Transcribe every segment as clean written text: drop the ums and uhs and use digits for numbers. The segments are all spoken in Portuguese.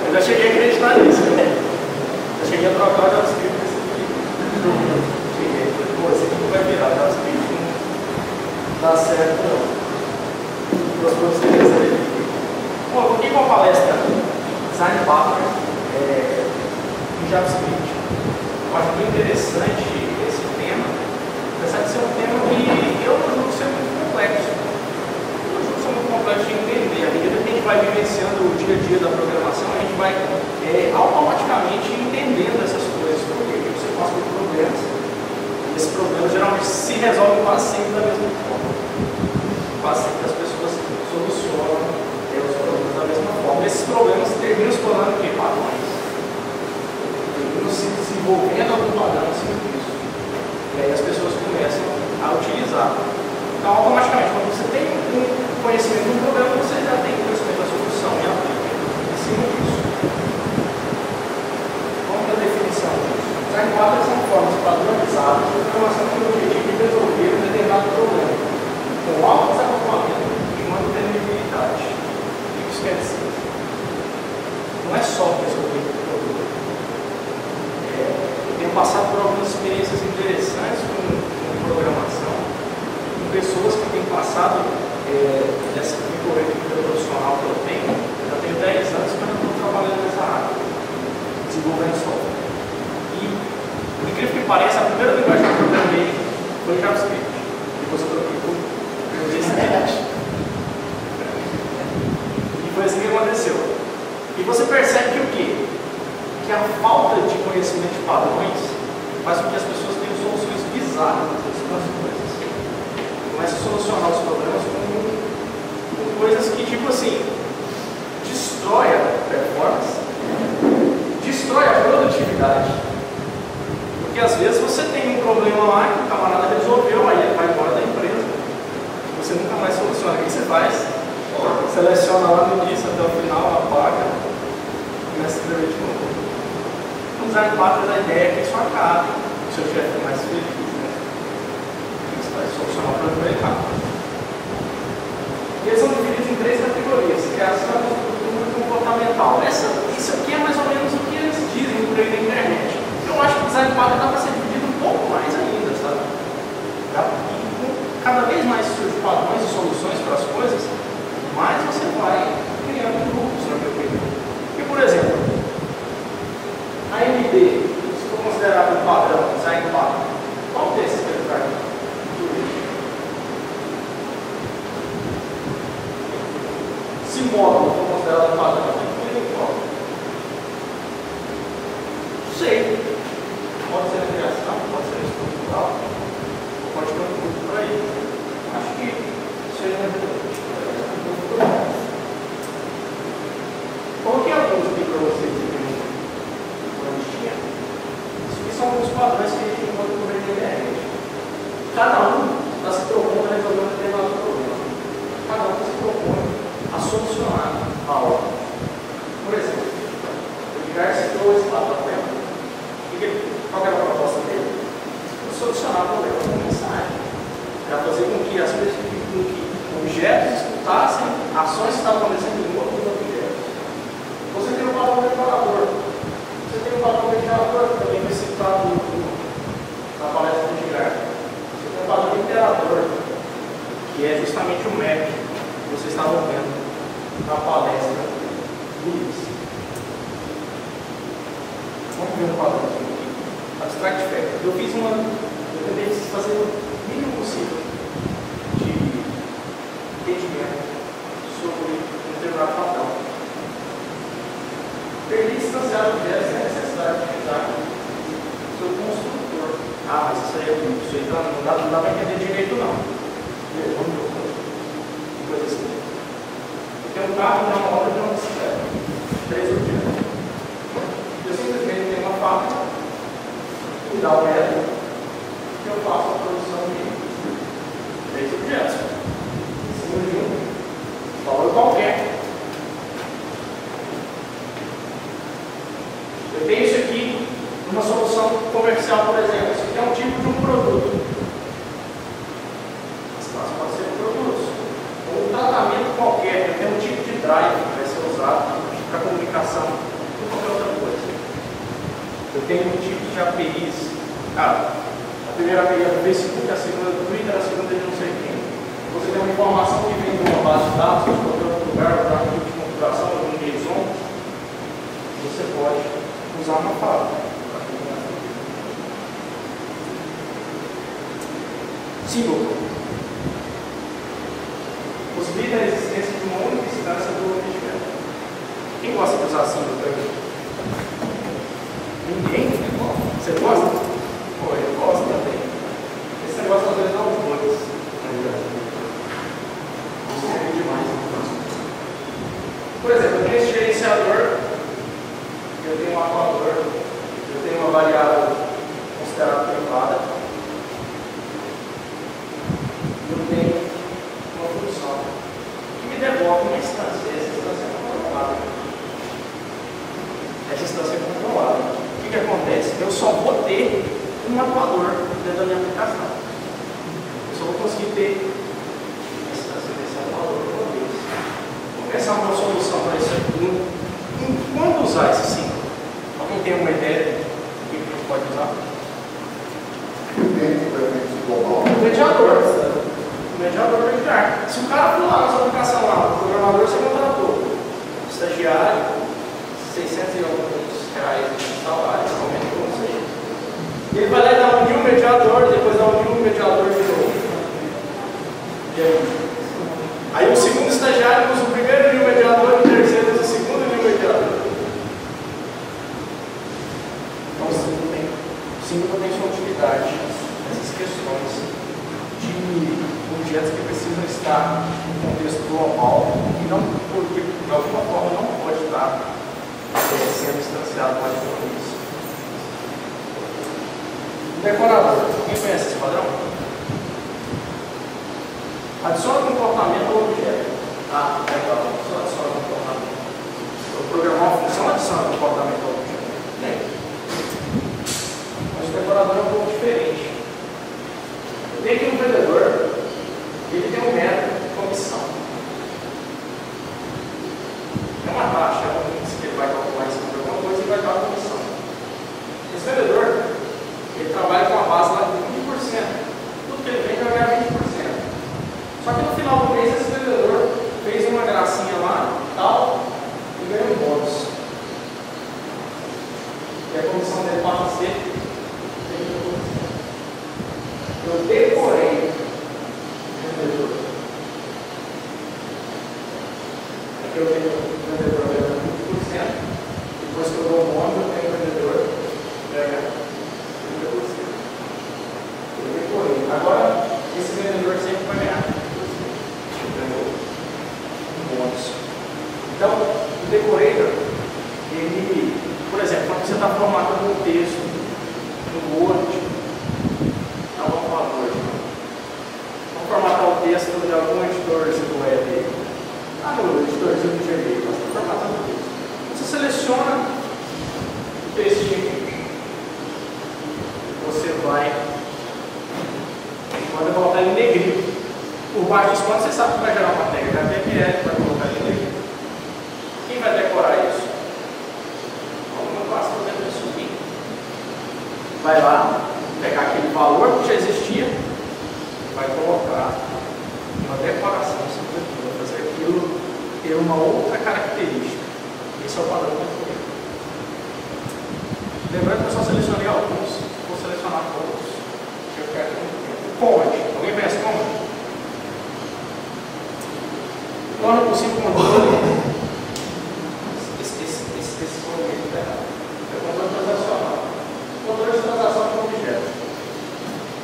Eu já cheguei a acreditar nisso. Eu cheguei a trocar o JavaScript com esse aqui. Cheguei, pô, esse aqui não vai virar. O JavaScript não dá certo, não. Para vocês aí. Bom, eu coloquei uma palestra Design Pattern em JavaScript. Eu acho bem interessante esse tema, apesar de ser um tema que eu não julgo ser muito complexo. Eu não julgo ser muito complexo de entender. À medida que a gente vai vivenciando o dia a dia da programação, a gente vai automaticamente entendendo essas coisas. Porque você passa por problemas, e esses problemas geralmente se resolvem quase sempre da mesma forma. Quase sempre as pessoas solucionam os problemas da mesma forma. Esses problemas terminam se tornando padrões. Terminam se desenvolvendo algum padrão em cima disso. E aí as pessoas começam a utilizar. Então, automaticamente, quando você tem um conhecimento de um problema, você já tem conhecimento da solução e aplica em cima disso. Vamos para a definição disso. Design Pattern são formas padronizadas de programação com o objetivo de resolver um determinado problema, com alto desacoplamento e mantenibilidade. O que isso quer dizer? Não é só resolver o problema. Eu tenho passado por algumas experiências interessantes com programação, com pessoas que têm passado nessa corrida profissional que eu tenho. Eu já tenho 10 anos que eu não estou trabalhando nessa área, desenvolvendo software. E, por incrível que pareça, a primeira linguagem que eu programei foi JavaScript. Depois eu troquei por JavaScript. E foi assim que aconteceu. E você percebe que o quê? Que a falta de conhecimento de padrões faz com que as pessoas tenham soluções bizarras nas coisas. Começa a solucionar os problemas com coisas que, tipo assim, destrói a performance, destrói a produtividade. Porque às vezes você tem um problema lá que o camarada resolveu, aí ele vai embora da empresa. Você nunca mais soluciona. O que você faz? Seleciona lá no início até o final, apaga, começa a escrever de novo. No Design Pattern, a ideia é que isso acabe, o seu chefe é mais feliz, né? Isso vai solucionar o problema errado. E eles são divididos em 3 categorias: criação, estrutura e comportamental. Isso aqui é mais ou menos o que eles dizem por aí na internet. Eu acho que o Design Pattern dá para ser dividido um pouco mais ainda, sabe? E cada vez mais surgem padrões e soluções para as coisas, mais você vai criando grupos na minha opinião. Porque, por exemplo, a AMD, se for considerado um padrão, Design Pattern, qual desses que ele traz? Se módulo for considerado um padrão, tem que ter qual? Não sei. Pode ser a criação, pode ser a estrutural, pode ter um grupo por aí. Acho que seja estrutural. Coloquei alguns aqui para vocês verem. Isso aqui são alguns padrões que a gente encontra no internet. Cada um está se propondo a resolver um determinado problema. Cada um se propõe a solucionar algo. Por exemplo, o Edgar citou esse lado da tela. Qual era a proposta dele? Solucionar o problema com mensagem. Para fazer com que as coisas, com que objetos escutassem ações que estavam acontecendo em outros objetos. Você tem um padrão declarador. Você tem um padrão declarador que também foi citado na palestra do Edgar. Você tem um padrão iterador, que é justamente o map que vocês estavam vendo na palestra do Luiz. Vamos ver um padrão aqui. Abstract Factor. Eu tentei fazer o mínimo possível de entendimento sobre um determinado padrão. Perdi distanciar objetos sem a necessidade de utilizar o seu construtor. Ah, mas isso aí é muito. Isso aí não dá para entender direito, não. Vamos ver. Coisa assim. Tem um carro, uma moto e uma bicicleta. 3 objetos. Eu simplesmente tenho uma fábrica, me dá o método, que eu faço a produção de 3 objetos. Em cima de um valor qualquer. Eu tenho isso aqui numa solução comercial, por exemplo. Isso aqui é um tipo de um produto. Essa classe pode ser produtos. Ou um tratamento qualquer. Eu tenho tipos de APIs. A primeira API é do Facebook, a segunda é do Twitter, a segunda é de não sei quem. Você tem uma informação que vem de uma base de dados, de qualquer outro lugar, para um tipo de configuração, de um JSON, você pode usar uma fábrica. Símbolo. Possibilita a existência de uma única instância do objeto. Quem gosta de usar símbolo também? Ninguém? Você gosta? Pô, eu gosto também. Esse negócio às vezes dá uns dois. Isso é demais. Por exemplo, eu tenho esse gerenciador, eu tenho um atuador, eu tenho uma variável considerada privada. Eu tenho uma função que me devolve uma instância. Essa instância é controlada. Essa instância é controlada. O que acontece? Eu só vou ter um atuador dentro da minha aplicação. Eu só vou conseguir ter a instância desse atuador por vez. Vou pensar uma solução para isso aqui. Quando usar esse símbolo? Alguém tem uma ideia do que a gente pode usar? Mediador. Mediador mediar. Se o cara for lá na sua aplicação lá, o programador você contratou, estagiário, 600 e alguns reais de salário, aumentou, não sei. Ele vai lá e dá um new mediador, depois dá um new mediador de novo. Aí o segundo estagiário usa o primeiro new mediador e o terceiro usa o segundo new mediador. Então o símbolo tem sua utilidade nessas questões de objetos que precisam estar em contexto global e não, porque de alguma forma não pode estar sendo instanciado mais por isso. Decorador. Quem conhece esse padrão? Adiciona comportamento ao objeto. Legal. Só adiciona comportamento. Eu programar uma função adiciona comportamento ao objeto. Mas o decorador é um pouco diferente. Eu tenho aqui um vendedor. Ele tem um método de comissão. É uma taxa, é um índice que ele vai calcular em cima de alguma coisa e vai dar a comissão. Esse vendedor, ele trabalha com uma base lá de 20%. Tudo que ele vende vai ganhar 20%. Só que no final do mês, esse vendedor fez uma gracinha lá, tal, e ganhou um bônus. E a comissão dele passa a ser 30%. Eu decorei vendedor. Aqui eu tenho um vendedor ganhando 20%. Depois que eu dou um bônus, eu tenho um vendedor ganhando 30%. Eu decorei. Agora, esse vendedor sempre vai ganhar 30%. Ganhou um bônus. Então, o decorator, ele, por exemplo, quando você está formatando um texto no Word, vamos falar hoje. Vamos formatar o texto de algum editorzinho do web. No editorzinho do Gmail. Nós estamos formatando o texto. Você seleciona o textinho. Você vai. Manda colocar ele em negrito. Por baixo dos pontos, você sabe que vai gerar uma tag HTML, vai colocar ele em negrito. Quem vai decorar isso? Alguma classe fazendo isso aqui. Vai lá, pegar aquele valor que já existia, vai colocar uma decoração sobre aquilo, vai fazer aquilo ter uma outra característica. Esse é o padrão do decorador. Lembrando que eu só selecionei alguns, vou selecionar todos. Eu quero Command. Alguém conhece Command? Torna possível o controle. Esse controle está errado. É o controle transacional. Controle de transação de um objeto.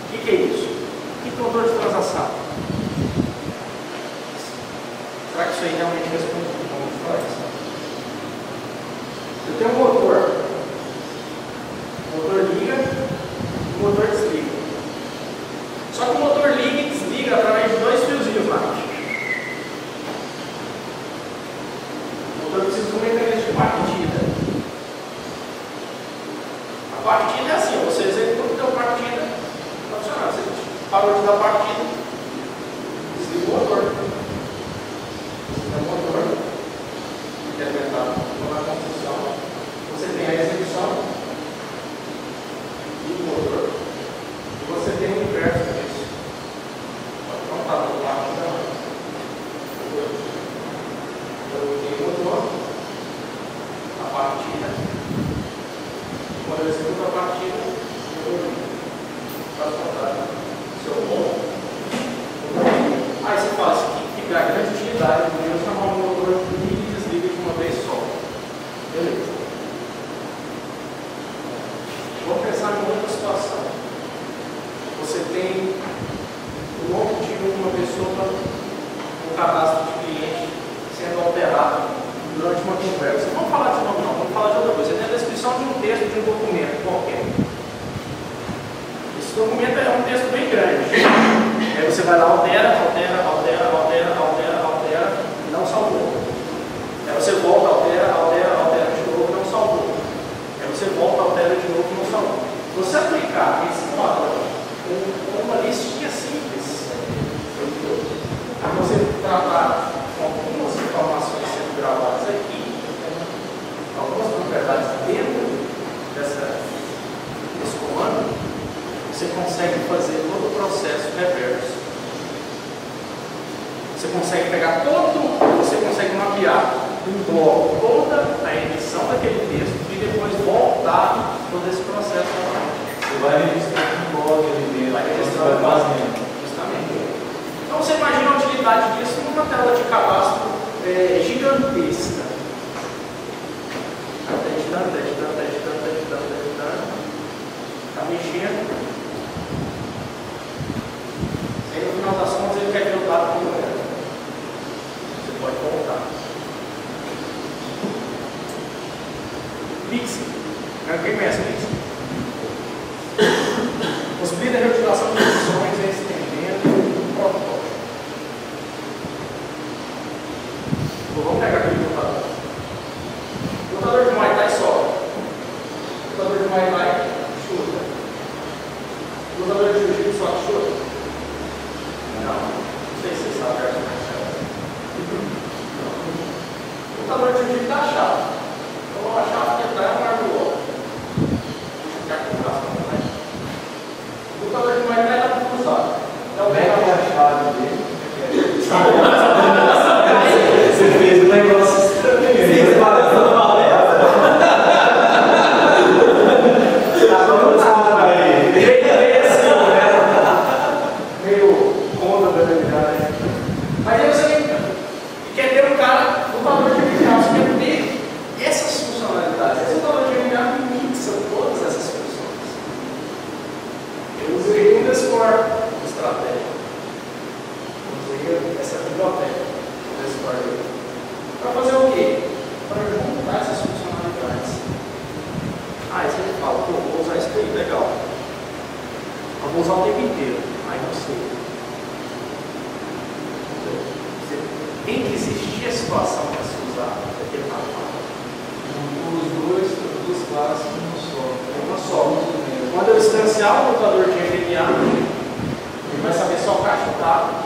O que é isso? O que é controle de transação? Será que isso aí realmente responde como faz? Eu tenho um motor. O motor liga e o motor desliga. Só que o motor liga e desliga através de dois fiozinhos lá. O motor precisa de um mecanismo de partida. A partida é assim, você executa o teu partida, está funcionando. Você parou de dar partida, desliga o motor. Desliga o motor, implementado na construção. Você tem a execução texto de um documento qualquer. Esse documento é um texto bem grande. Aí você vai lá, altera, e não salvou. Aí você volta, altera de novo, não salvou. Aí você volta, altera de novo, não salvou. Se você aplicar esse padrão com uma listinha simples, aí você tratar com algumas informações sendo gravadas aqui, algumas propriedades dentro desse comando, você consegue fazer todo o processo reverso. Você consegue pegar você consegue mapear um bloco, toda a edição daquele texto e depois voltar todo esse processo. Você vai registrar um blog ali dentro, vai registrar justamente. Então você imagina a utilidade disso numa tela de cadastro gigantesca. Está mexendo. Aí no final das contas ele quer ver o dado como era. Você pode voltar. Mixing. Quem conhece Mixing? Possibilita a reutilização de funções estendendo o protocolo. Vamos pegar aqui o computador. O computador de Muay Thai sobe. O computador de Muay Thai chuta. O computador de Jiu-Jitsu só chuta. Não sei se você sabe a arte marcial. O computador de Jiu-Jitsu dá a chave. Então a chave que dá é uma do outro. O computador de Muay Thai está cruzado. Então pega a chave dele. Você fez um negócio estranho. Mas aí você quer ter um cara, um valor de miliar, você quer ter essas funcionalidades. Esse valor de miliar mixa todas essas funções. Eu usei um Underscore estratégia. Usei essa biblioteca Underscore para fazer o quê? Para juntar essas funcionalidades. Aí você me fala, pô, vou usar isso aí, legal. Eu vou usar o tempo inteiro. Aí não sei. Tem que existir a situação para se usar determinado padrão. Os duas classes É uma só. Quando eu instanciar o computador de RMA, ele vai saber só a caixa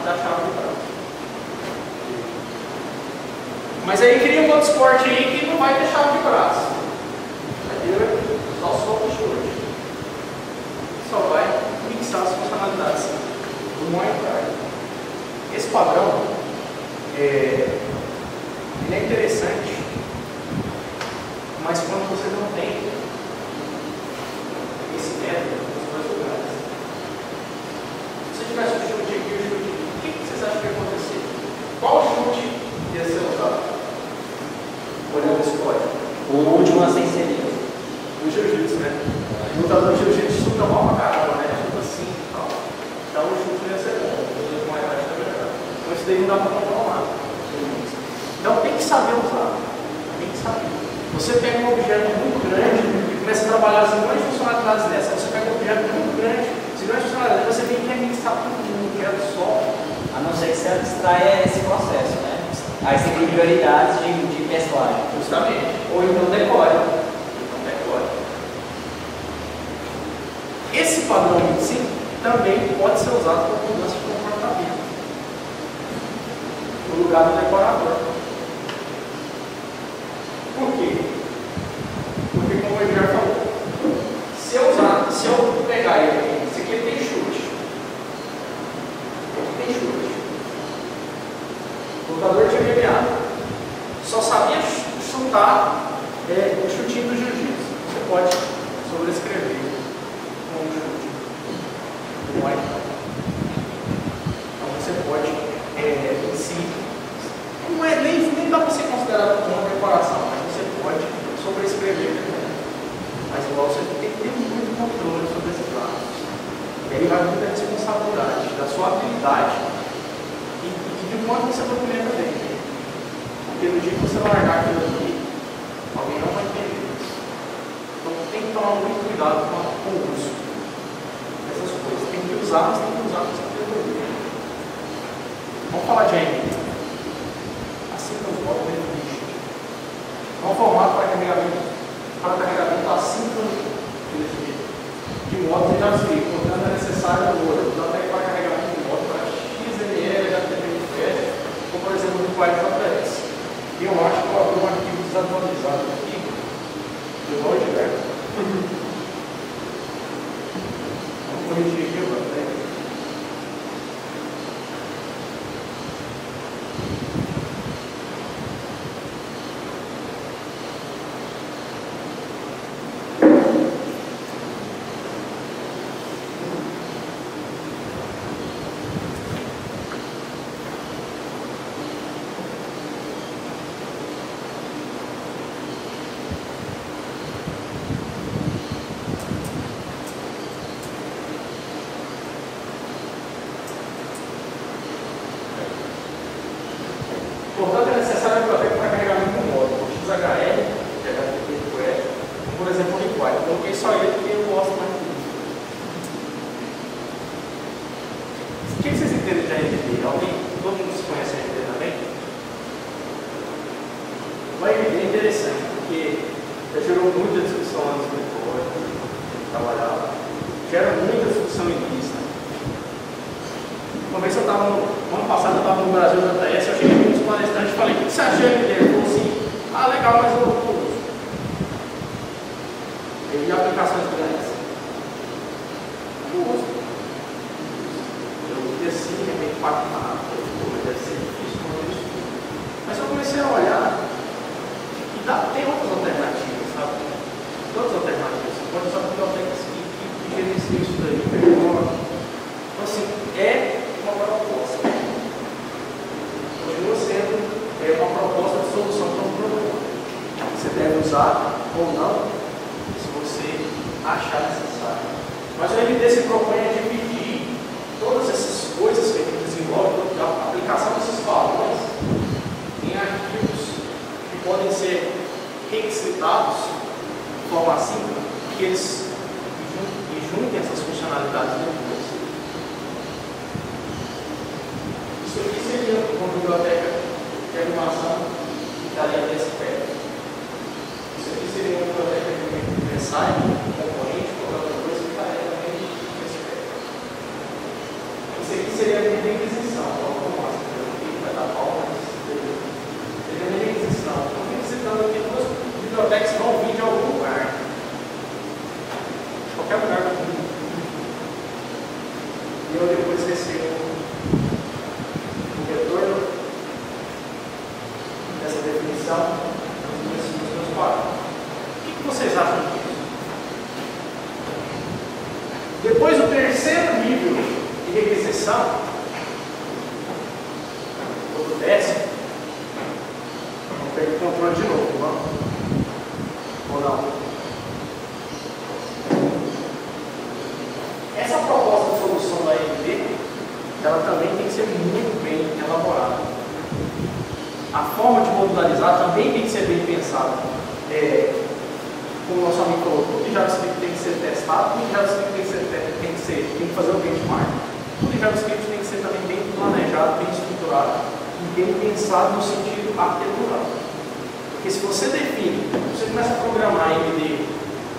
da chave de braço. Mas aí cria um outro suporte aí que não vai ter chave de braço. Vai ter só soco de chute. Só vai mixar as funcionalidades do Muay Thai. Esse padrão ele é interessante, mas quando você não tem esse método nos dois lugares. Se você tivesse um chute aqui e um chute aqui, o que vocês acham que ia acontecer? Qual chute ia ser usado? Olhando esse código. O último a ser inserido. O jiu-jitsu, né? O lutador de jiu-jitsu chuta mal pra caramba, né? Chuta assim e tal. Então o chute ia ser bom. Então isso daí não dá pra controlar. Então tem que saber usar. Tem que saber. Você pega um objeto muito grande e começa a trabalhar as milhões de funcionalidades dessa. Você pega um objeto muito grande, milhões de funcionalidades, você tem que remixar tudo num objeto só. A não ser que você abstraia esse processo, né? Aí você tem prioridades de pessoagem. Justamente. Ou então decore. Esse padrão em si também pode ser usado para mudança de comportamento no lugar do decorador. Por quê? Porque, como o Edgar falou, se eu pegar ele aqui, esse aqui tem chute. Aqui tem chute. O lutador de MMA só sabia chutar o chutinho do jiu-jitsu. Você pode sobrescrever com um chute do Muay Thai. Então você pode, em si, nem dá para ser considerado como uma decoração, mas você pode sobrescrever também. Mas igual você tem que ter muito controle sobre esses dados. E aí vai muita responsabilidade da sua habilidade e de quanto você documenta bem. Porque no dia que você largar aquilo aqui, alguém não vai entender isso. Então tem cuidado com o uso dessas coisas. Tem que usar, mas tem que usar com sabedoria. Vamos falar de AMD. Assim que eu volto dentro do lixo. É um formato para carregamento assíncrono de modos de JavaScript. Portanto, é necessário a load. Até para carregamento de modo para XML, HTML, ou por exemplo, no Require.js. E eu acho que eu abri um arquivo desatualizado aqui. Do Node.js. Vamos corrigir aqui o botão. Portanto, é necessário a biblioteca para carregamento de módulo, XHL, HTTP, por exemplo, o Require. Eu coloquei só ele porque eu gosto mais disso. O que vocês entendem de AMD? Todo mundo se conhece a AMD também? O AMD é interessante porque já gerou muita discussão antes do código, trabalhava, gera muita discussão em lista. Uma vez eu estava ano passado eu estava no Brasil da JS, eu cheguei com uns palestrantes e falei, o que você acha de AMD? Ele falou assim, legal, mas eu não uso. Ele de aplicações grandes. Eu não uso. Eu vi assim, de repente, impactado, deve ser difícil, não é isso. Mas eu comecei a olhar e tem outras alternativas, sabe? Outras alternativas. Você pode usar bibliotecas que gerenciam isso daí melhor. Então, assim, é uma proposta. Continua sendo uma proposta de solução para um problema. Você deve usar ou não, se você achar necessário. Mas o AMD se propõe a dividir todas essas coisas que a gente desenvolve, a aplicação desses padrões, em arquivos que podem ser requisitados de forma assíncrona, que eles juntem essas funcionalidades depois. Isso aqui seria uma biblioteca de animação que estaria desse pé. Isso aqui seria uma biblioteca de mensagem, componente, qualquer outra coisa que estaria também desse pé. Isso aqui seria a requisição, como vai dar pau, mas seria a requisição. Estou requisitando aqui duas bibliotecas que vão vir de algum lugar. De qualquer lugar do mundo. E eu depois recebo retorno dessa definição nos meus quadros. O que vocês acham disso? Depois do terceiro nível de requisição, ou do décimo, vamos pegar o controle de novo, vamos? Ou não? Essa proposta de solução da AMD, ela também tem que ser muito bem elaborada. A forma de modularizar também tem que ser bem pensada. Como o nosso amigo falou, tudo de JavaScript tem que ser testado, tudo de JavaScript tem que fazer o benchmark, tudo de JavaScript tem que ser também bem planejado, bem estruturado e bem pensado no sentido arquitetural. Porque se você define, você começa a programar AMD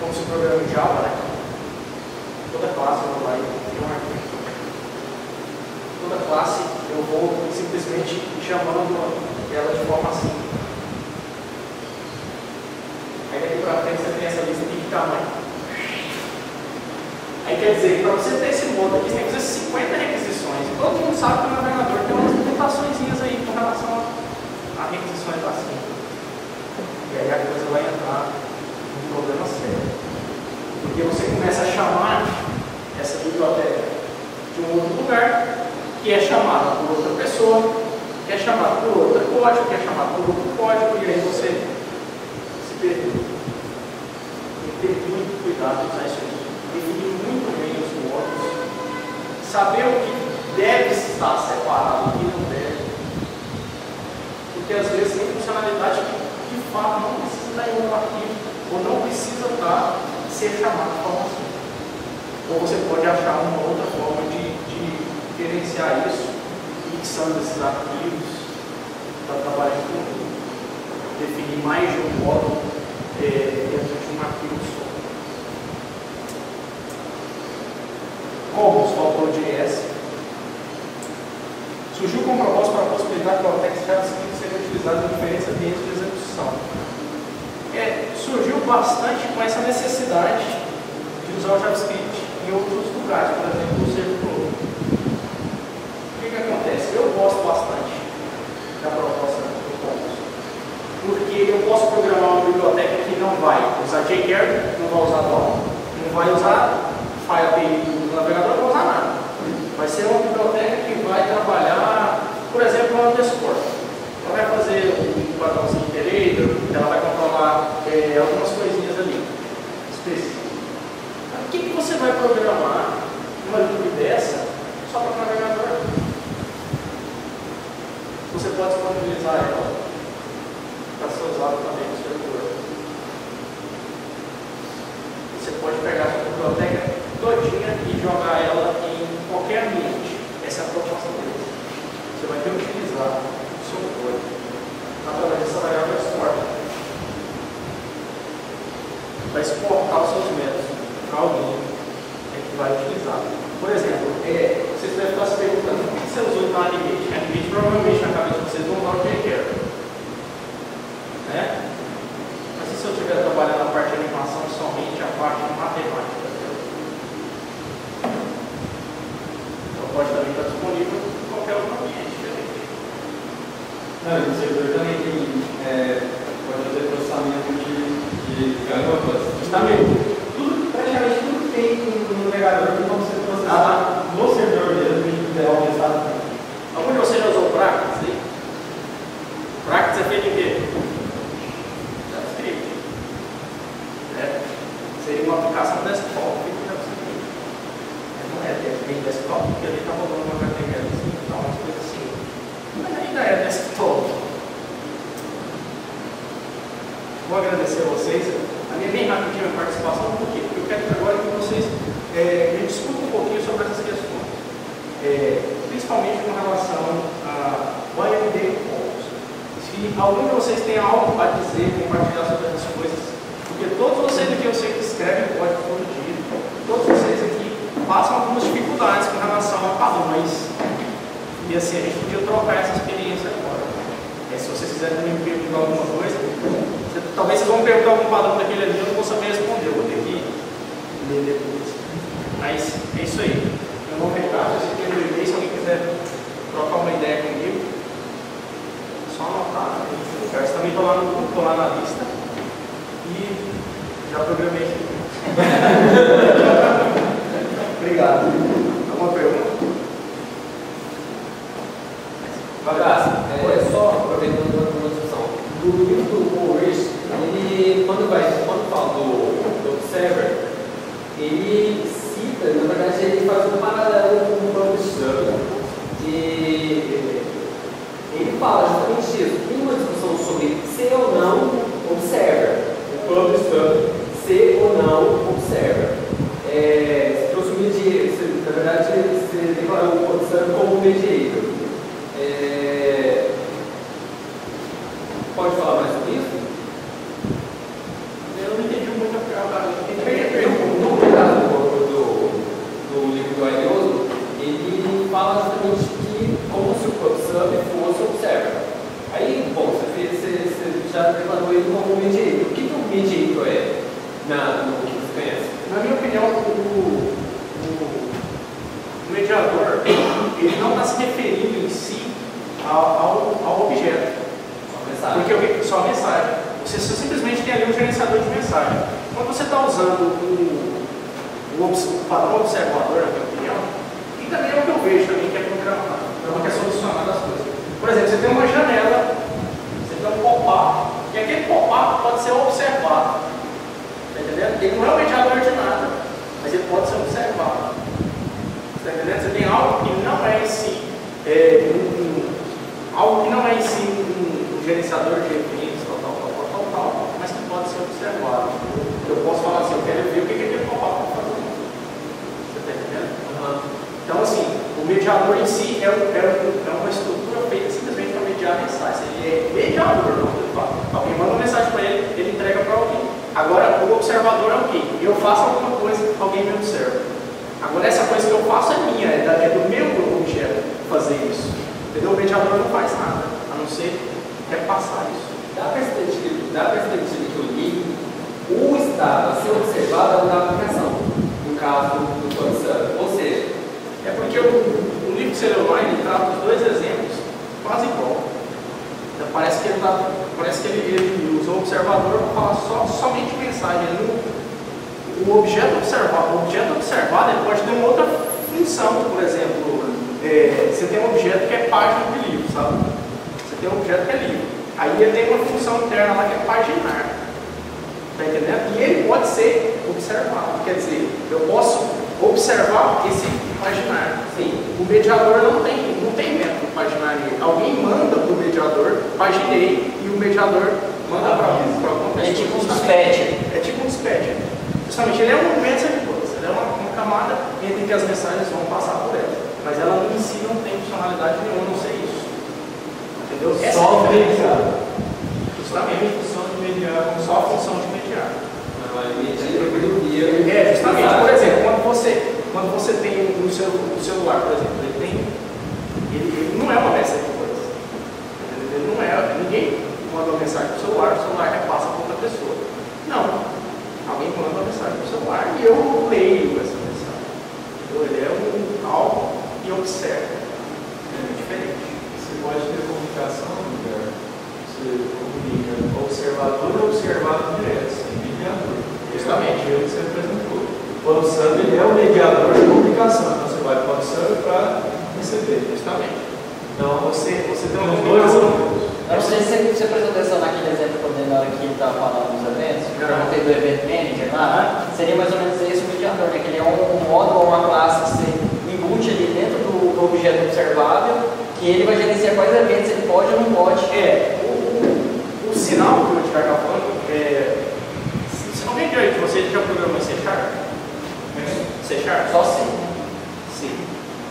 como se programa em Java, né? Toda classe eu vou lá e crio um arquivo. Toda classe eu vou simplesmente chamando ela de forma assim. Aí daqui para frente você tem essa lista de tamanho. Aí quer dizer, para você ter esse modo aqui, você tem que fazer 50 requisições. E todo mundo sabe que o navegador tem umas limitações aí com relação a requisições assim. E aí a coisa vai entrar num problema sério. Porque você começa a chamar essa biblioteca de um outro lugar, que é chamada por outra pessoa, que é chamada por outro código, que é chamada por outro código, e aí você se perdeu. Tem que ter muito cuidado de usar isso aí. Definir muito bem os modos, saber o que deve estar separado e o que não deve. Porque às vezes tem funcionalidade que de fato não precisa estar em um arquivo, ou não precisa estar ser chamado de forma assim. Ou você pode achar uma outra forma de gerenciar isso, fixando esses arquivos para trabalhar em conjunto. Definir mais de um módulo dentro de um arquivo só. Como faltou o JS. Surgiu com proposta para possibilitar que o Cortex JavaScript seja utilizado em diferentes ambientes de execução. Surgiu bastante com essa necessidade de usar o JavaScript em outros lugares, por exemplo, no servidor. O que acontece? Eu gosto bastante da proposta do Commons, porque eu posso programar uma biblioteca que não vai usar jQuery, não vai usar DOM, não vai usar FileAPI do navegador, não vai usar nada. Vai ser uma biblioteca que vai trabalhar, por exemplo, no underscore. Ela vai fazer um padrãozinho iterator, ela vai controlar algumas coisinhas ali específicas. O que você vai programar numa lib dessa só para o navegador? Você pode disponibilizar ela para ser usada também no servidor. Você pode pegar a sua biblioteca todinha e jogar ela em qualquer ambiente. Essa é a proposta deles. Você vai ter que utilizar o seu código através dessa variável export. Vai exportar os seus métodos para alguém que vai utilizar. Por exemplo, vocês devem estar se perguntando por que você usou então Animate? Animate provavelmente na cabeça de vocês não dá o que quer. Mas e se eu estiver trabalhando na parte de animação somente a parte de matemática? Pode também estar disponível em qualquer outro ambiente diferente. Não, o servidor também pode fazer processamento de garotas. Praticamente tudo que tem no navegador tem como ser processado no servidor mesmo e ideal pensado. Algum de vocês já usou Practice aí? Practice é feito em quê? JavaScript. Seria uma aplicação desktop feita em JavaScript. Não é bem desktop, porque ali está rodando uma HTML, umas coisas assim. Mas ainda é desktop. Vou agradecer a vocês. A minha bem rapidinha a participação, por quê? Porque eu quero agora que vocês me discutam um pouquinho sobre essas questões. Principalmente com relação a OMD e Commons. Se algum de vocês tem algo a dizer, compartilhar sobre essas coisas, porque todos vocês aqui eu sei que escrevem código todo dia, todos vocês aqui passam algumas dificuldades com relação a padrões. E assim, a gente podia trocar essa experiência agora. Se vocês quiserem me perguntar alguma coisa, talvez vocês vão perguntar algum padrão daquele ali, eu não vou saber responder, eu vou ter que ler depois. Mas é isso aí. Meu nome é Ricardo, esse aqui é meu e-mail, se alguém quiser trocar uma ideia comigo, é só anotar, a gente conversa. Também estou lá no grupo, estou lá na lista. E já programei aqui. Obrigado. Alguma pergunta? Só aproveitando uma discussão. No livro do Paul Rich, ele, quando fala do Observer, ele cita, na verdade, ele faz um paralelo com o próprio Stub. Ele fala justamente isso. Tem uma discussão sobre ser ou não Observer. O próprio Stub, ser ou não Observer. Você trouxe o mediator, na verdade, você declarou o Observer como mediator. Pode falar mais sobre isso? Eu não entendi muito a pergunta. No caso do livro do Arioso, ele fala justamente que como se o PubSub fosse Observer. Aí, bom, você já declarou ele como mediator. O que o mediator é no que você conhece? Na minha opinião, o mediador ele não está se referindo em si ao objeto. Porque só a mensagem. Você simplesmente tem ali um gerenciador de mensagem. Quando você está usando o padrão observador, na minha opinião, e também é o que eu vejo também que é programado, que é solucionado as coisas. Por exemplo, você tem uma janela, você tem um pop-up, e aquele pop-up pode ser observado. Está entendendo? Ele não é um mediador de nada, mas ele pode ser observado. Está entendendo? Você tem algo que não é em si um gerenciador de eventos, tal, mas que pode ser observado. Eu posso falar assim, eu quero ver o que em si é uma estrutura feita simplesmente para mediar mensagens. Ele é mediador, não de fato. Alguém manda uma mensagem para ele, ele entrega para alguém. Agora, o observador é o quê? Eu faço alguma coisa, alguém me observa. Agora, essa coisa que eu faço é minha, é do meu objeto fazer isso. Entendeu? O mediador não faz nada, a não ser repassar isso. Da perspectiva que eu li, o estado a ser observado é o da aplicação, no caso do WhatsApp. Ou seja, é porque o livro que você leu lá, ele trata os dois exemplos quase igual. Então, parece que ele usa o observador para falar somente mensagem. O objeto observado ele pode ter uma outra função. Por exemplo, você tem um objeto que é página do livro, sabe? Você tem um objeto que é livro. Aí ele tem uma função interna lá que é paginar. Está entendendo? E ele pode ser observado. Quer dizer, eu posso observar esse paginar. Sim. O mediador não tem método paginar nele. Alguém manda para o mediador, paginei, e o mediador manda para alguma pessoa. É tipo um dispatcher. É tipo um dispatcher. Justamente, ele é um message bus. Ele é uma camada entre que as mensagens vão passar por ela. Mas ela em si não tem funcionalidade nenhuma, a não ser isso. Entendeu? Só mediar. Justamente. Só a função de mediar. Justamente. Por exemplo, quando você tem no seu celular, por exemplo, ele não é uma mensagem de coisa. Ele não é. Ninguém manda uma mensagem para o celular repassa para outra pessoa. Não. Alguém manda uma mensagem para o celular e eu leio essa mensagem. Então, ele é algo e observa. É diferente. Você pode ter comunicação, você comunica observador e observado direto, sem mediador. Justamente. É o que você apresentou. O WhatsApp ele é o mediador de comunicação. Então você vai para o WhatsApp para receber. Justamente. Então você tem uma uma comunicação. Eu não sei se você prestou atenção naquele exemplo quando na hora que ele estava falando dos eventos, eu perguntei do event manager lá, seria mais ou menos esse o mediador, né? Que ele é um módulo ou uma classe que você embute ali dentro do objeto observável, que ele vai gerenciar quais eventos ele pode ou não pode. O sinal que o Edgar está falando, se não me engano, você já programou em C Sharp? C Sharp? Só sim. Sim.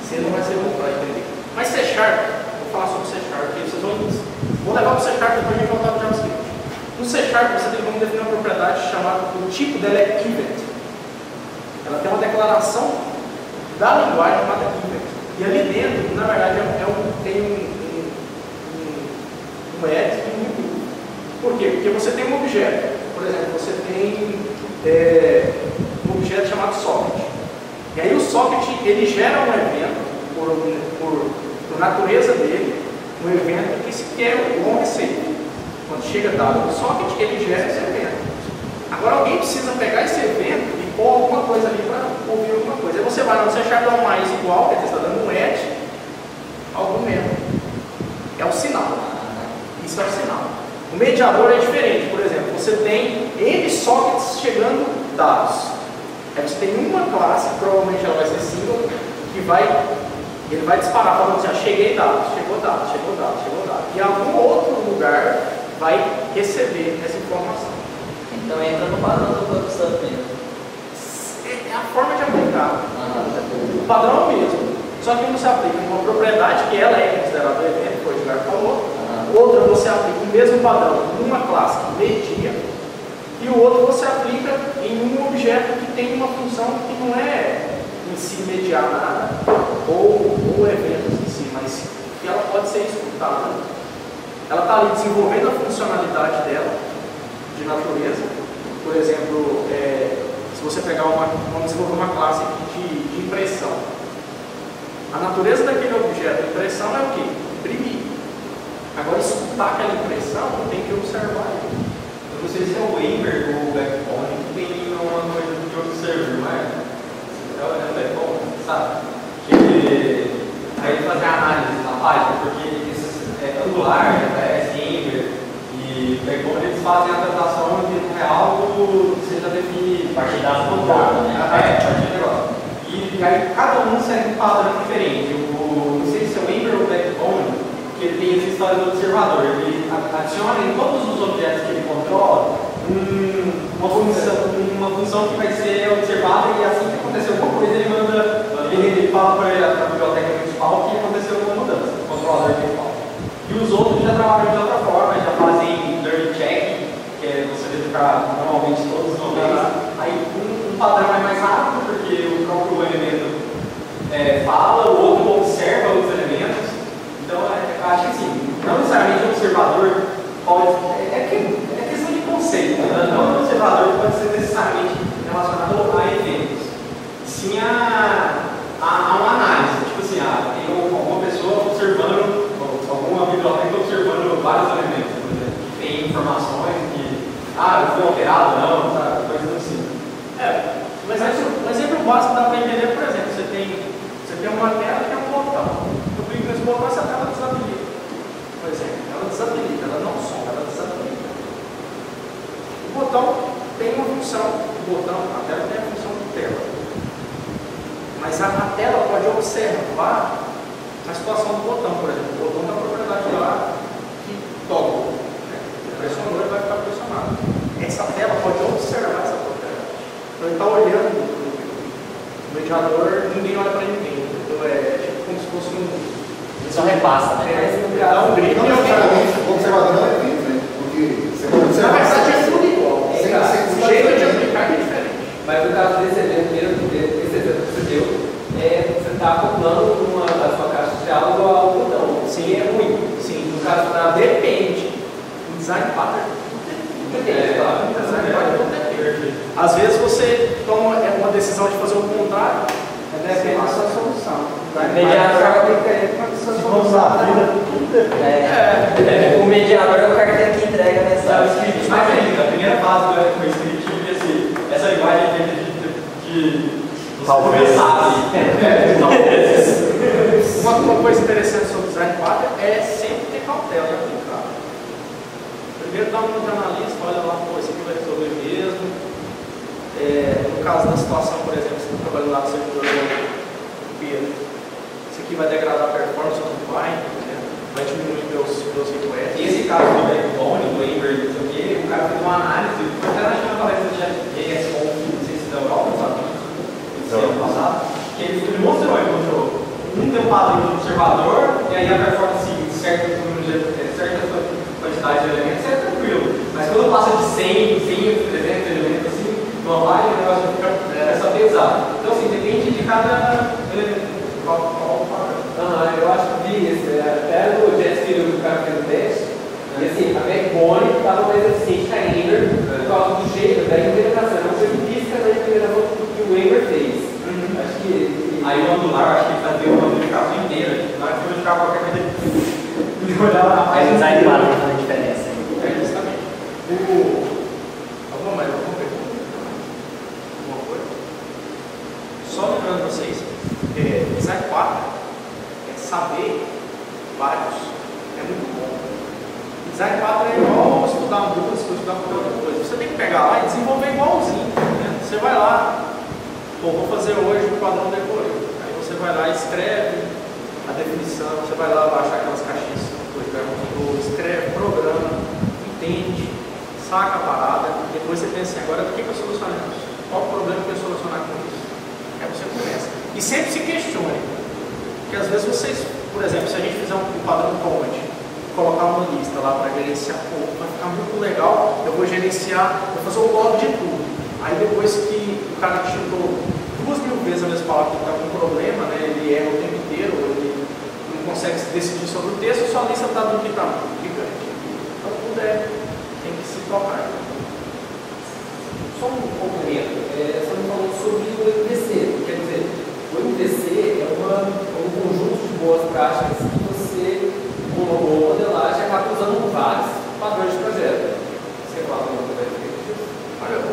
C não vai ser bom para entender. Mas C Sharp, vou falar sobre C Sharp, vocês vou levar para o C Sharp depois a gente voltar para o JavaScript. No C Sharp você tem como definir uma propriedade chamada, o tipo dela é event. Ela tem uma declaração da linguagem chamada event. E ali dentro, na verdade, tem um add e um remove. Por quê? Porque você tem um objeto. Por exemplo, você tem um objeto chamado socket. E aí o socket, ele gera um evento, por natureza dele, um evento que se quer um receita. Quando chega dado no socket, ele gera esse evento. Agora alguém precisa pegar esse evento e pôr alguma coisa ali para ouvir alguma coisa. Aí você vai no C# dar um mais igual, quer dizer, você está dando um add, algum mesmo. É o sinal. Isso é o sinal. O mediador é diferente. Por exemplo, você tem N sockets chegando dados. Aí você tem uma classe, provavelmente ela vai ser single, que ele vai disparar falando assim, cheguei dados, chegou dados, chegou dados, chegou dados. E algum outro lugar vai receber essa informação. Então entra no padrão do WhatsApp mesmo. É a forma de aplicar. O padrão é o mesmo. Só que você aplica uma propriedade que ela é considerada um evento, como o Edgar falou. Outra você aplica o mesmo padrão numa classe que media. E o outro você aplica em um objeto que tem uma função que não é em si mediar nada, ou eventos em si, mas que ela pode ser escutada. Ela está ali desenvolvendo a funcionalidade dela, de natureza. Por exemplo, se você pegar vamos desenvolver uma classe aqui de impressão. A natureza daquele objeto de impressão é o quê? Imprimir. Agora, escutar aquela impressão, tem que observar ele. Eu não sei se é o Ember ou o Backbone que tem uma coisa de observer, não é? É o Backbone, sabe? Que aí fazer a análise da página, porque esses Angular, esse Ember e Backbone, eles fazem a adaptação de tempo real do que você já define. Partir das voltadas, né? Partir do negócio. E aí cada um segue um padrão diferente. Não sei se é o Ember ou o Backbone, que ele tem essa história do observador. Ele adiciona em todos os objetos que ele controla uma função que vai ser observada, e assim que acontecer alguma coisa ele manda ele fala para ele, a biblioteca principal, que aconteceu uma mudança, o controlador principal. E os outros já trabalham de outra forma, já fazem learning check, que é você verificar normalmente todos os nomes. Aí um padrão é mais rápido, porque o próprio elemento fala, o outro observa os elementos. Então, acho que assim, não necessariamente o observador pode. É questão de conceito, né? Não o observador pode ser necessariamente relacionado a eventos. Sim a uma análise. Tipo assim, tem uma pessoa observando, alguma biblioteca observando vários elementos, por exemplo, que tem informações que, eu fui alterado, não, sabe? Coisas assim. Mas um exemplo básico dá para entender, por exemplo, você tem uma tela que é um botão. Eu clico nesse botão, essa tela desabilita. Por exemplo, ela desabilita, ela não some, ela desabilita. O botão tem uma função, a tela tem a função de tela. Mas a tela pode observar a situação do botão, por exemplo. O botão da propriedade lá que toca. Pressionou, ele vai ficar pressionado. Essa tela pode observar essa propriedade. Então ele está olhando o mediador, ninguém olha para ninguém. Então é tipo como se fosse um. Ele só repassa, né? Dá um grito. Não necessariamente o observador não é vivo, né? Porque você pode observar. Na verdade é tudo igual. O jeito de aplicar é diferente. Mas no caso desse evento, esse evento que você deu, você está acoplando uma da sua caixa de diálogo ao botão. Sim, é ruim. Sim, no caso depende. O design pattern depende. Claro. O design pattern não depende. Às vezes você toma uma decisão de fazer o contrário. Depende da sua solução. O mediador o mediador é o cara que entrega a mensagem. Mas ainda, a primeira fase do ECMAScript é essa linguagem de talvez. Uma coisa interessante sobre o design pattern é sempre ter cautela em aplicar. Primeiro dá uma analista, olha lá, isso aqui vai resolver mesmo. No caso da situação, por exemplo, você está trabalhando lá no servidor do Pedro, isso aqui vai degradar a performance ou não vai, né? Vai diminuir meus requests. E esse caso do backbone, do Ember, não sei o quê, o cara fez uma análise, até na última palestra do JS com não sei se da Europa, sabe? Ano passado, que ele mostrou, um tem um padrão de observador, e aí a performance em certa quantidade de elementos é tranquilo. Mas quando passa de 100, 300 elementos assim, numa página, o negócio fica pesado. Então, assim, depende de cada elemento. Qual padrão? Eu acho que vi isso. Até no JS do cara que fez o teste, e assim, a backbone estava mais eficiente que a Ember por causa do jeito da implementação. Não foi física da implementação que o Ember fez. Acho que. Aí o angular, acho que ele fazia uma modificação inteira. Na hora que modificar qualquer coisa, ele olhava na Mas o página. design pattern faz a diferença. Justamente. Alguma pergunta? Alguma coisa? Só lembrando vocês, design pattern é saber vários. É muito bom. Design pattern é igual estudar música, estudar qualquer outra coisa. Você tem que pegar lá e desenvolver igualzinho. Né? Você vai lá, vou fazer hoje o padrão decorativo. Aí você vai lá e escreve a definição, você vai lá baixar aquelas caixinhas, escreve, programa, entende, saca a parada, depois você pensa assim, agora o que eu soluciono isso? Qual o problema que eu solucionar com isso? Aí você começa. E sempre se questione. Porque às vezes vocês, por exemplo, se a gente fizer um padrão command, colocar uma lista lá para gerenciar, vai ficar muito legal, eu vou gerenciar, vou fazer o log de tudo. Aí depois que o cara digitou 2.000 vezes a mesma palavra que está com problema, né, ele erra o tempo inteiro, ele não consegue decidir sobre o texto, sua lista está do que está gigante. Então tudo tem que se tocar. Só um complemento, você não falou sobre o MVC, quer dizer, o MVC é um conjunto de boas práticas que você, com uma boa modelagem, acaba usando vários padrões de projeto. Você fala alguma coisa a respeito disso? Olha,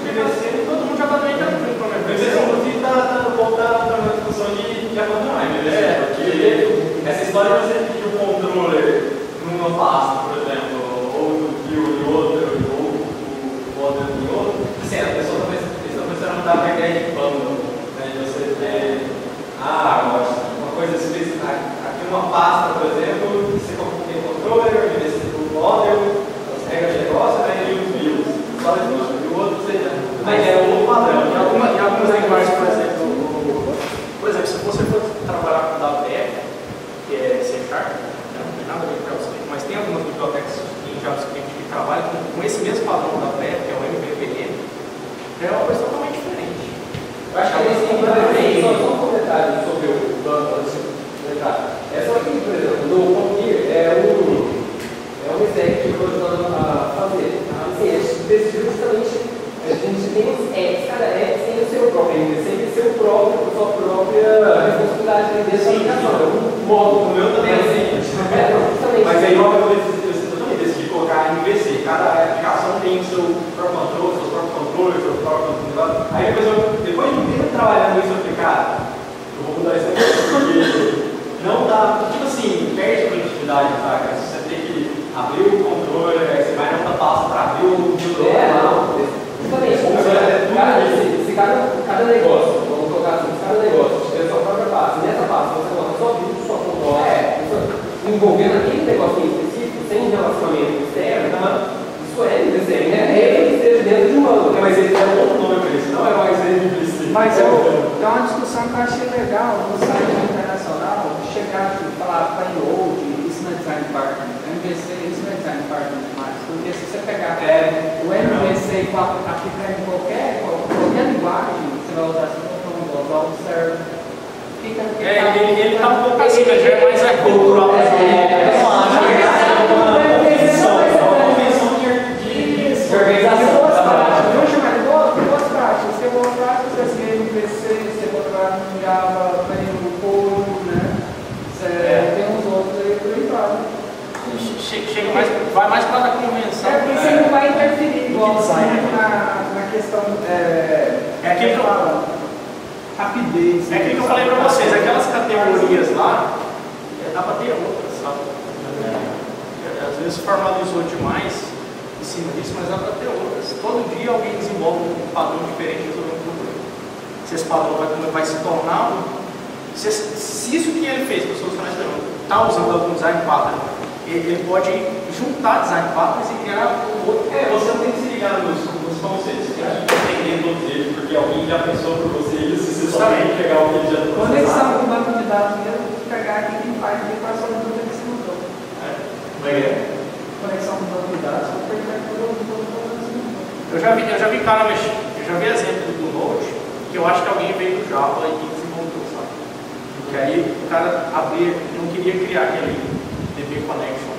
todo mundo já está bem tranquilo com a Mas esse inclusive está voltando para uma discussão de abandonar, né? Porque essa história de você pedir um controller numa pasta, por exemplo, ou do view em outro, ou do model em outro, assim, a pessoa não está com a ideia de bundle, né? De você ter, uma coisa específica, aqui uma pasta, por exemplo, você tem o controller, o model, as regras de negócio, né? E os views, só e o outro seja. Mas é um outro padrão. Em algumas linguagens, por exemplo, dessa aplicação. O módulo, o meu também é assim. Mas aí eu também decidi colocar MVC. Cada aplicação tem o seu próprio controle, seus próprios controles, seu próprio negócio. Aí depois de um tempo trabalhando isso, eu falei, cara, eu vou mudar isso aqui, porque não dá, tipo assim, perde a produtividade, sabe? Você tem que abrir o controle, aí você vai nessa pasta para abrir o controle. Exatamente. Se cada negócio, vamos colocar assim, cada negócio tem a sua própria pasta. Nessa pasta você coloca só vídeo, só controle. Envolvendo aquele negócio específico, sem relacionamento externo, isso é MVC, né? Ele esteja dentro de um ângulo. Mas eles deram outro nome para isso, não é mais MVC. Mas tem uma discussão que eu achei legal no site internacional, chegar aqui e falar payload, isso não é design partner, MVC, isso não é design partner mais, porque se você pegar o MVC e aplicar em qualquer linguagem, você vai usar assim, o server. Ele tá um pouco assim, mas já é mais cultural. Eu não acho que de organização. Vamos chamar de boas práticas. Você boas práticas, você escreve no PC, você botar no Java, no code, né? Tem uns outros aí por aí fora. Chega mais, vai mais para a convenção. Porque você não vai interferir igual na questão. É aquilo que eu falo. Rapidez. É aquilo que eu falei para vocês, aquelas categorias lá, dá para ter outras, sabe? Às vezes formalizou demais em cima disso, mas dá para ter outras. Todo dia alguém desenvolve um padrão diferente de resolver um problema. Se esse padrão vai se tornar se isso que ele fez para solucionar esse problema está usando algum design pattern, ele pode juntar design patterns e criar um outro. Você não tem que se ligar nos conceitos, você tem que entender todos eles, porque alguém já pensou por você e você só tem que pegar o que ele já pensou. Conexão com o banco de dados mesmo, pegar aqui quem faz a equação de dúvida que se mudou. Como é que é? Conexão com o banco de dados, vou pegar tudo que se mudou. Eu já vi cara mexer, eu já vi exemplo do Node, que eu acho que alguém veio do Java e desenvolveu, sabe? Que aí o cara não queria criar aquele DB connection,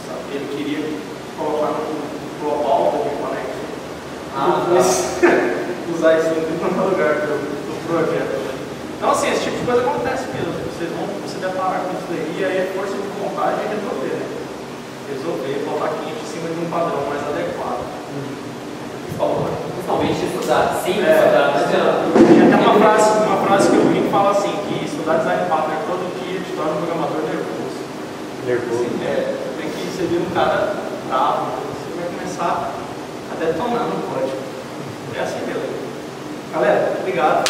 sabe? Ele queria colocar no global DB connection. Usar isso em todo lugar do projeto. Então assim, esse tipo de coisa acontece mesmo. Vocês vão se deparar com isso daí, e aí é força de vontade de resolver, né? Resolver, botar quente em cima de um padrão mais adequado. Principalmente estudar, sim, estudar. Tem até uma frase que eu vi que fala assim, que estudar design pattern todo dia te torna um programador nervoso. Assim, tem que você vira um cara bravo, você vai começar a detonar no código. É assim mesmo. Galera, obrigado.